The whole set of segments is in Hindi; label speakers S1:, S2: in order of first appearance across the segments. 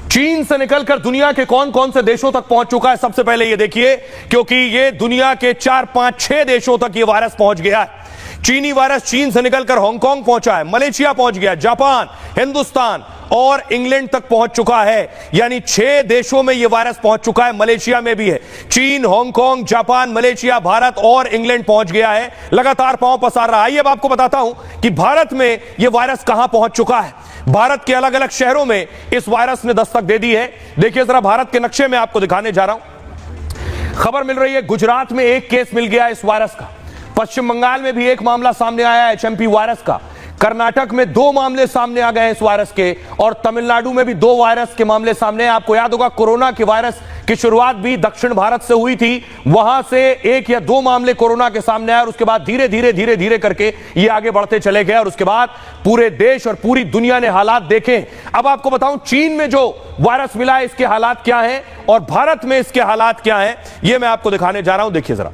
S1: चीन से निकलकर दुनिया के कौन कौन से देशों तक पहुंच चुका है, सबसे पहले ये देखिए, क्योंकि ये दुनिया के 4, 5, 6 देशों तक ये वायरस पहुंच गया है। चीनी वायरस चीन से निकलकर हांगकांग पहुंचा है, मलेशिया पहुंच गया, जापान, हिंदुस्तान और इंग्लैंड तक पहुंच चुका है। यानी 6 देशों में यह वायरस पहुंच चुका है, मलेशिया में भी है। चीन, हांगकांग, जापान, मलेशिया, भारत और इंग्लैंड पहुंच गया है, लगातार पांव पसार रहा है। आइए अब आपको बताता हूं कि भारत में यह वायरस कहां पहुंच चुका है। भारत के अलग अलग शहरों में इस वायरस ने दस्तक दे दी है। देखिए जरा भारत के नक्शे में आपको दिखाने जा रहा हूं। खबर मिल रही है गुजरात में एक केस मिल गया इस वायरस का, पश्चिम बंगाल में भी एक मामला सामने आया है एचएमपी वायरस का, कर्नाटक में 2 मामले सामने आ गए हैं इस वायरस के, और तमिलनाडु में भी 2 वायरस के मामले सामने हैं। आपको याद होगा कोरोना के वायरस की शुरुआत भी दक्षिण भारत से हुई थी, वहां से 1 या 2 मामले कोरोना के सामने आए और उसके बाद धीरे धीरे करके ये आगे बढ़ते चले गए और उसके बाद पूरे देश और पूरी दुनिया ने हालात देखे। अब आपको बताऊं चीन में जो वायरस मिला है इसके हालात क्या हैं और भारत में इसके हालात क्या हैं, ये मैं आपको दिखाने जा रहा हूं। देखिए जरा,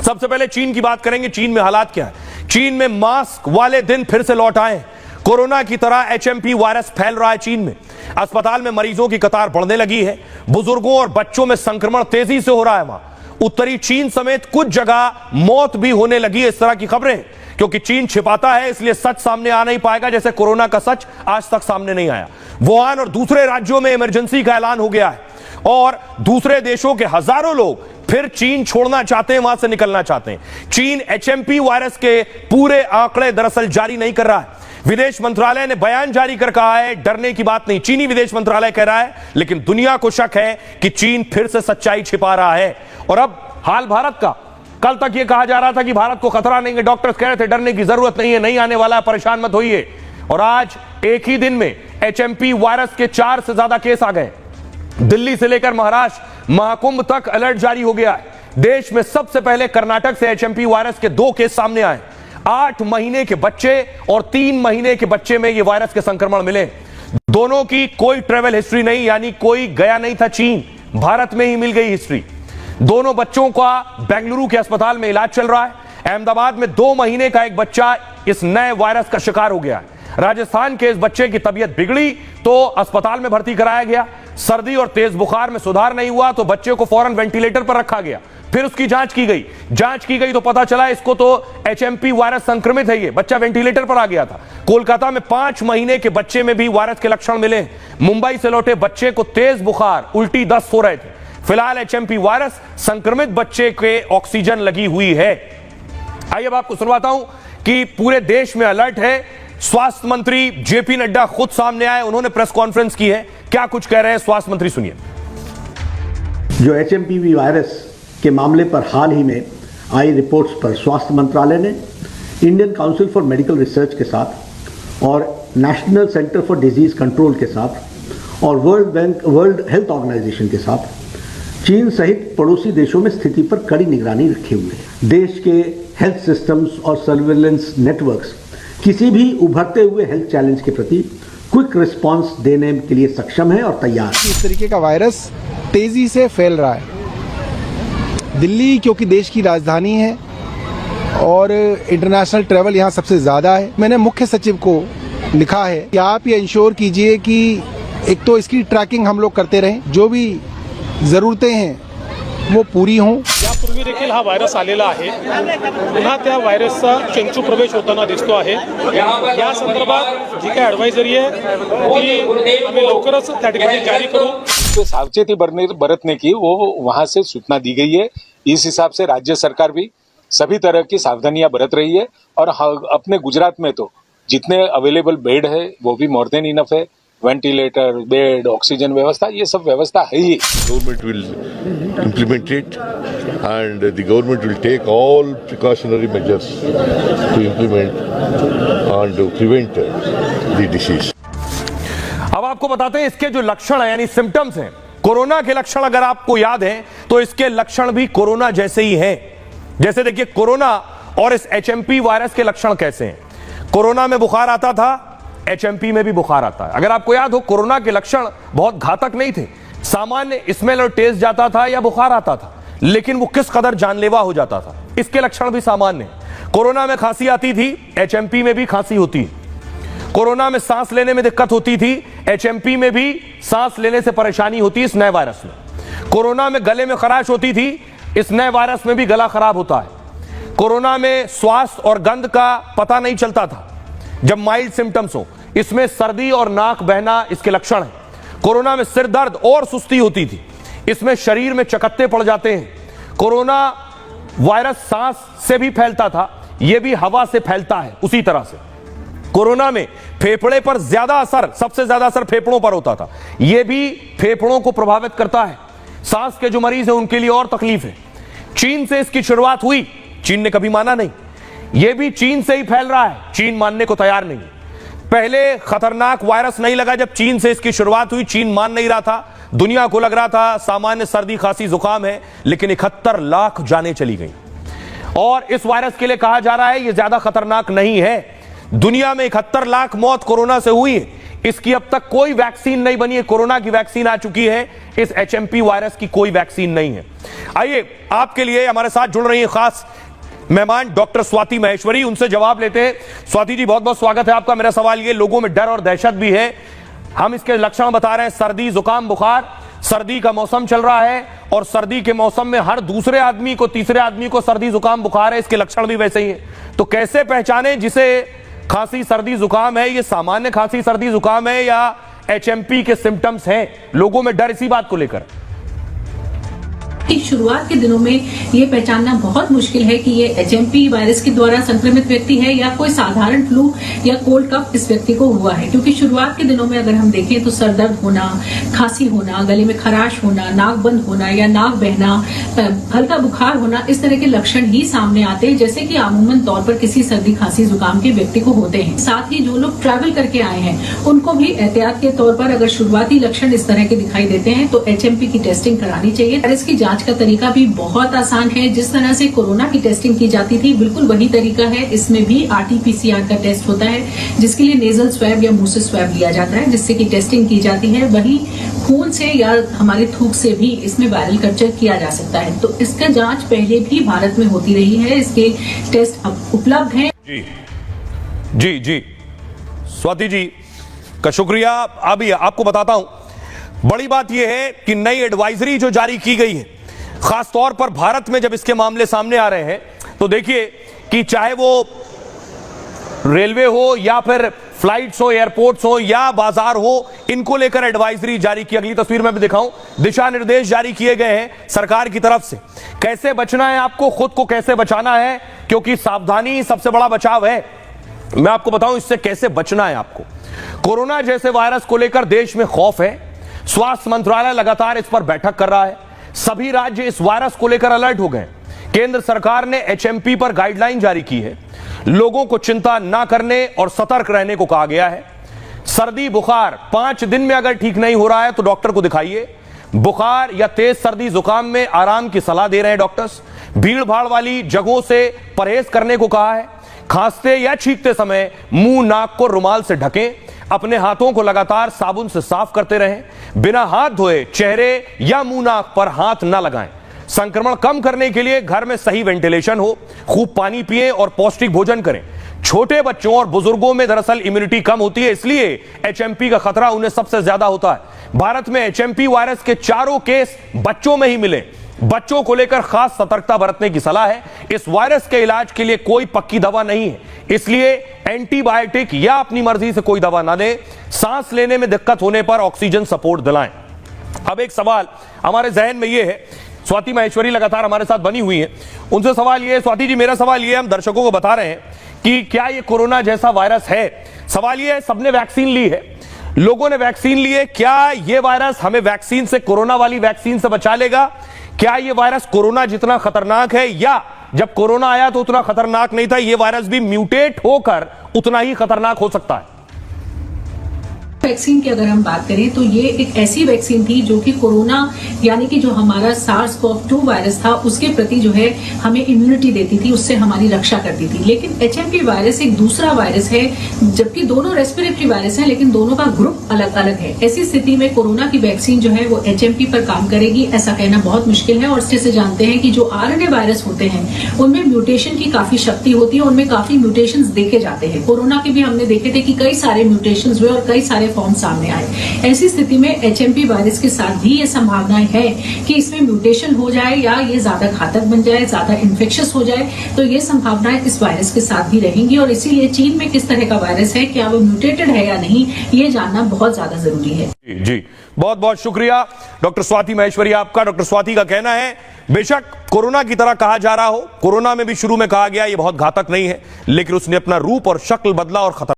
S1: सबसे पहले चीन की बात करेंगे। चीन में हालात क्या है? चीन में मास्क वाले दिन फिर से लौट आए। कोरोना की तरह एचएमपी वायरस फैल रहा है चीन में। अस्पताल में मरीजों की कतार बढ़ने लगी है, बुजुर्गों और बच्चों में संक्रमण तेजी से हो रहा है। वहां उत्तरी चीन समेत कुछ जगह मौत भी होने लगी है। इस तरह की खबरें, क्योंकि चीन छिपाता है इसलिए सच सामने आ नहीं पाएगा, जैसे कोरोना का सच आज तक सामने नहीं आया। वुहान और दूसरे राज्यों में इमरजेंसी का ऐलान हो गया है और दूसरे देशों के हजारों लोग फिर चीन छोड़ना चाहते हैं, वहां से निकलना चाहते हैं। चीन एचएमपी वायरस के पूरे आंकड़े दरअसल जारी नहीं कर रहा है। विदेश मंत्रालय ने बयान जारी कर कहा है डरने की बात नहीं, चीनी विदेश मंत्रालय कह रहा है, लेकिन दुनिया को शक है कि चीन फिर से सच्चाई छिपा रहा है। और अब हाल भारत का, कल तक यह कहा जा रहा था कि भारत को खतरा नहीं है, डॉक्टर्स कह रहे थे डरने की जरूरत नहीं है, नहीं आने वाला है, परेशान मत होइए। और आज एक ही दिन में एचएमपी वायरस के 4 से ज्यादा केस आ गए। दिल्ली से लेकर महाराष्ट्र, महाकुंभ तक अलर्ट जारी हो गया है। देश में सबसे पहले कर्नाटक से एचएमपी वायरस के 2 केस सामने आए। 8 महीने के बच्चे और 3 महीने के बच्चे में यह वायरस के संक्रमण मिले। दोनों की कोई ट्रेवल हिस्ट्री नहीं, यानी कोई गया नहीं था चीन, भारत में ही मिल गई हिस्ट्री। दोनों बच्चों का बेंगलुरु के अस्पताल में इलाज चल रहा है। अहमदाबाद में 2 महीने का एक बच्चा इस नए वायरस का शिकार हो गया है। राजस्थान के इस बच्चे की तबीयत बिगड़ी तो अस्पताल में भर्ती कराया गया। सर्दी और तेज बुखार में सुधार नहीं हुआ तो बच्चे को फौरन वेंटिलेटर पर रखा गया। फिर उसकी जांच की गई तो पता चला इसको तो एचएमपी वायरस संक्रमित है। ये बच्चा वेंटिलेटर पर आ गया था। कोलकाता में 5 महीने के बच्चे में भी वायरस के लक्षण मिले। मुंबई से लौटे बच्चे को तेज बुखार, उल्टी, दस्त हो रहे थे। फिलहाल एचएमपी वायरस संक्रमित बच्चे के ऑक्सीजन लगी हुई है। आइए अब आपको सुनवाता हूं कि पूरे देश में अलर्ट है। स्वास्थ्य मंत्री जेपी नड्डा खुद सामने आए, उन्होंने प्रेस कॉन्फ्रेंस की है। क्या कुछ कह रहे हैं स्वास्थ्य मंत्री, सुनिए।
S2: जो एचएमपीवी वायरस के मामले पर हाल ही में आई रिपोर्ट्स पर स्वास्थ्य मंत्रालय ने Indian council for medical research के साथ और national centre for disease control के साथ और वर्ल्ड हेल्थ ऑर्गेनाइजेशन के साथ चीन सहित पड़ोसी देशों में स्थिति पर कड़ी निगरानी रखे हुए हैं। देश के हेल्थ सिस्टम्स और सर्विलेंस नेटवर्क्स किसी भी उभरते हुए हेल्थ चैलेंज के प्रति क्विक रिस्पांस देने के लिए सक्षम है और तैयार है।
S3: इस तरीके का वायरस तेजी से फैल रहा है। दिल्ली क्योंकि देश की राजधानी है और इंटरनेशनल ट्रैवल यहाँ सबसे ज़्यादा है, मैंने मुख्य सचिव को लिखा है कि आप ये इंश्योर कीजिए कि एक तो इसकी ट्रैकिंग हम लोग करते रहें, जो भी ज़रूरतें हैं वो पुरी हों।
S4: यापूर्वी देखील हा व्हायरस आलेला आहे, पुन्हा त्या व्हायरसचा चेंचू प्रवेश होताना दिसतो आहे। या संदर्भात जी काय ॲडवायझरी आहे ती आम्ही लवकरच त्या ठिकाणी जारी करू।
S5: जो सावचेती बरतने की वो वहाँ से सूचना दी गई है। इस हिसाब से राज्य सरकार भी सभी तरह की सावधानियां बरत रही है और अपने गुजरात में तो जितने अवेलेबल बेड है वो भी मोर देन इनफ है। वेंटिलेटर, बेड, ऑक्सीजन व्यवस्था, ये सब व्यवस्था है ही।
S6: Government will implement it and the government will take all precautionary measures to implement and to prevent the disease.
S1: अब आपको बताते हैं इसके जो लक्षण हैं, यानी सिम्टम्स हैं, कोरोना के लक्षण अगर आपको याद हैं तो इसके लक्षण भी कोरोना जैसे ही हैं। जैसे देखिए कोरोना और इस एचएमपी वायरस के लक्षण कैसे हैं। कोरोना में बुखार आता था, एचएमपी में भी बुखार आता है। अगर आपको याद हो कोरोना के लक्षण बहुत घातक नहीं थे, सामान्य स्मेल और टेस्ट जाता था या बुखार आता था, लेकिन वो किस कदर जानलेवा हो जाता था। इसके लक्षण भी सामान्य हैं। कोरोना में खांसी आती थी, एचएमपी में भी खांसी होती है। कोरोना में सांस लेने में दिक्कत होती थी, एचएमपी में भी सांस लेने से परेशानी होती है इस नए वायरस में। कोरोना में गले में खराश होती थी, इस नए वायरस में भी गला खराब होता है। कोरोना में श्वास और गंध का पता नहीं चलता था जब माइल्ड सिम्टम्स हो, इसमें सर्दी और नाक बहना इसके लक्षण हैं। कोरोना में सिर दर्द और सुस्ती होती थी, इसमें शरीर में चकत्ते पड़ जाते हैं। कोरोना वायरस सांस से भी फैलता था, यह भी हवा से फैलता है उसी तरह से। कोरोना में फेफड़े पर ज्यादा असर, सबसे ज्यादा असर फेफड़ों पर होता था, यह भी फेफड़ों को प्रभावित करता है। सांस के जो मरीज हैं उनके लिए और तकलीफ है। चीन से इसकी शुरुआत हुई, चीन ने कभी माना नहीं, यह भी चीन से ही फैल रहा है, चीन मानने को तैयार नहीं। पहले खतरनाक वायरस नहीं लगा जब चीन से इसकी शुरुआत हुई, चीन मान नहीं रहा था, दुनिया को लग रहा था सामान्य सर्दी खांसी जुकाम है, लेकिन 71 लाख जानें चली गई। और इस वायरस के लिए कहा जा रहा है यह ज्यादा खतरनाक नहीं है। दुनिया में 71 लाख मौत कोरोना से हुई है, इसकी अब तक कोई वैक्सीन नहीं बनी है। कोरोना की वैक्सीन आ चुकी है, इस एचएमपी वायरस की कोई वैक्सीन नहीं है। आइए आपके लिए हमारे साथ जुड़ रही है खास मेहमान डॉक्टर स्वाति महेश्वरी, उनसे जवाब लेते हैं। स्वाति जी, बहुत बहुत स्वागत है आपका। मेरा सवाल ये, लोगों में डर और दहशत भी है, हम इसके लक्षण बता रहे हैं, सर्दी जुकाम बुखार, सर्दी का मौसम चल रहा है और सर्दी के मौसम में हर दूसरे आदमी को, तीसरे आदमी को सर्दी जुकाम बुखार है, इसके लक्षण भी वैसे ही है। तो कैसे पहचाने जिसे खांसी सर्दी जुकाम है, ये सामान्य खांसी सर्दी जुकाम है या एचएमपी के सिम्टम्स हैं? लोगों में डर इसी बात को लेकर।
S7: शुरुआत के दिनों में ये पहचानना बहुत मुश्किल है कि ये एचएमपी वायरस के द्वारा संक्रमित व्यक्ति है या कोई साधारण फ्लू या कोल्ड कफ इस व्यक्ति को हुआ है, क्योंकि शुरुआत के दिनों में अगर हम देखें तो सर दर्द होना, खांसी होना, गले में खराश होना, नाक बंद होना या नाक बहना, हल्का बुखार होना, इस तरह के लक्षण ही सामने आते हैं जैसे कि आमूमन तौर पर किसी सर्दी खांसी जुकाम के व्यक्ति को होते हैं। साथ ही जो लोग ट्रैवल करके आए हैं उनको भी एहतियात के तौर पर अगर शुरुआती लक्षण इस तरह के दिखाई देते हैं तो एचएमपी की टेस्टिंग करानी चाहिए। वायरस की जांच का तरीका भी बहुत आसान है, जिस तरह से कोरोना की टेस्टिंग की जाती थी बिल्कुल वही तरीका है। इसमें भी आरटीपीसीआर का टेस्ट होता है जिसके लिए नेजल स्वैब या मुंह से स्वैब लिया जाता है, जिससे कि टेस्टिंग की जाती है। वही खून से या हमारे थूक से भी इसमें वायरल कल्चर किया जा सकता है। तो इसका जांच पहले भी भारत में होती रही है, इसके टेस्ट अब उपलब्ध हैं।
S1: जी जी जी, स्वाति जी का शुक्रिया। अभी आपको बताता हूं, बड़ी बात यह है कि नई एडवाइजरी जो जारी की गई है खासतौर पर भारत में, जब इसके मामले सामने आ रहे हैं तो देखिए कि चाहे वो रेलवे हो या फिर फ्लाइट्स हो, एयरपोर्ट्स हो या बाजार हो, इनको लेकर एडवाइजरी जारी की। अगली तस्वीर में भी दिखाऊं, दिशा निर्देश जारी किए गए हैं सरकार की तरफ से, कैसे बचना है आपको, खुद को कैसे बचाना है, क्योंकि सावधानी सबसे बड़ा बचाव है। मैं आपको बताऊं इससे कैसे बचना है आपको। कोरोना जैसे वायरस को लेकर देश में खौफ है, स्वास्थ्य मंत्रालय लगातार इस पर बैठक कर रहा है, सभी राज्य इस वायरस को लेकर अलर्ट हो गए। केंद्र सरकार ने एचएमपी पर गाइडलाइन जारी की है, लोगों को चिंता ना करने और सतर्क रहने को कहा गया है। सर्दी बुखार 5 दिन में अगर ठीक नहीं हो रहा है तो डॉक्टर को दिखाइए। बुखार या तेज सर्दी जुकाम में आराम की सलाह दे रहे हैं डॉक्टर्स। भीड़ भाड़ वाली जगहों से परहेज करने को कहा है। खांसते या छींकते समय मुंह नाक को रुमाल से ढकें, अपने हाथों को लगातार साबुन से साफ करते रहें, बिना हाथ धोए चेहरे या मुंह नाक पर हाथ न लगाएं। संक्रमण कम करने के लिए घर में सही वेंटिलेशन हो, खूब पानी पिएं और पौष्टिक भोजन करें। छोटे बच्चों और बुजुर्गों में दरअसल इम्यूनिटी कम होती है, इसलिए एचएमपी का खतरा उन्हें सबसे ज्यादा होता है। भारत में एचएमपी वायरस के 4 केस बच्चों में ही मिले। बच्चों को लेकर खास सतर्कता बरतने की सलाह है। इस वायरस के इलाज के लिए कोई पक्की दवा नहीं है, इसलिए एंटीबायोटिक या अपनी मर्जी से कोई दवा ना दें। सांस लेने में दिक्कत होने पर ऑक्सीजन सपोर्ट दिलाएं। अब एक सवाल हमारे जहन में यह है, स्वाति महेश्वरी लगातार हमारे साथ बनी हुई है, उनसे सवाल यह है, स्वाति जी मेरा सवाल यह है, हम दर्शकों को बता रहे हैं कि क्या यह कोरोना जैसा वायरस है। सवाल यह है, सबने वैक्सीन ली है, लोगों ने वैक्सीन ली है, क्या यह वायरस हमें वैक्सीन से, कोरोना वाली वैक्सीन से बचा लेगा? क्या यह वायरस कोरोना जितना खतरनाक है, या जब कोरोना आया तो उतना खतरनाक नहीं था, यह वायरस भी म्यूटेट होकर उतना ही खतरनाक हो सकता है?
S7: वैक्सीन की अगर हम बात करें तो ये एक ऐसी वैक्सीन थी जो कि कोरोना यानी कि जो हमारा SARS-CoV-2 वायरस था उसके प्रति जो है हमें इम्यूनिटी देती थी, उससे हमारी रक्षा करती थी। लेकिन एचएमपी वायरस एक दूसरा वायरस है, जबकि दोनों रेस्पिरेटरी वायरस हैं लेकिन दोनों का ग्रुप अलग अलग है। ऐसी स्थिति में कोरोना की वैक्सीन जो है वो एचएमपी पर काम करेगी ऐसा कहना बहुत मुश्किल है। और जैसे जानते हैं कि जो आरएनए वायरस होते हैं उनमें म्यूटेशन की काफी शक्ति होती है, उनमें काफी म्यूटेशन देखे जाते हैं। कोरोना के भी हमने देखे थे कि कई सारे म्यूटेशन हुए और कई सारे फॉर्म सामने आए। ऐसी स्थिति में HMP वायरस के साथ भी ये संभावनाएं है कि इसमें म्यूटेशन हो जाए या ये ज्यादा घातक बन जाए, ज्यादा इन्फेक्शियस हो जाए, तो ये संभावनाएं इस वायरस के साथ भी रहेंगी। और इसीलिए चीन में किस तरह का वायरस है, क्या वो म्यूटेटेड है या नहीं, ये जानना बहुत ज्यादा जरूरी है।
S1: जी बहुत बहुत शुक्रिया डॉक्टर स्वाति महेश्वरी आपका। डॉक्टर स्वाति का कहना है बेशक कोरोना की तरह कहा जा रहा हो, कोरोना में भी शुरू में कहा गया ये बहुत घातक नहीं है, लेकिन उसने अपना रूप और शक्ल बदला और खतरनाक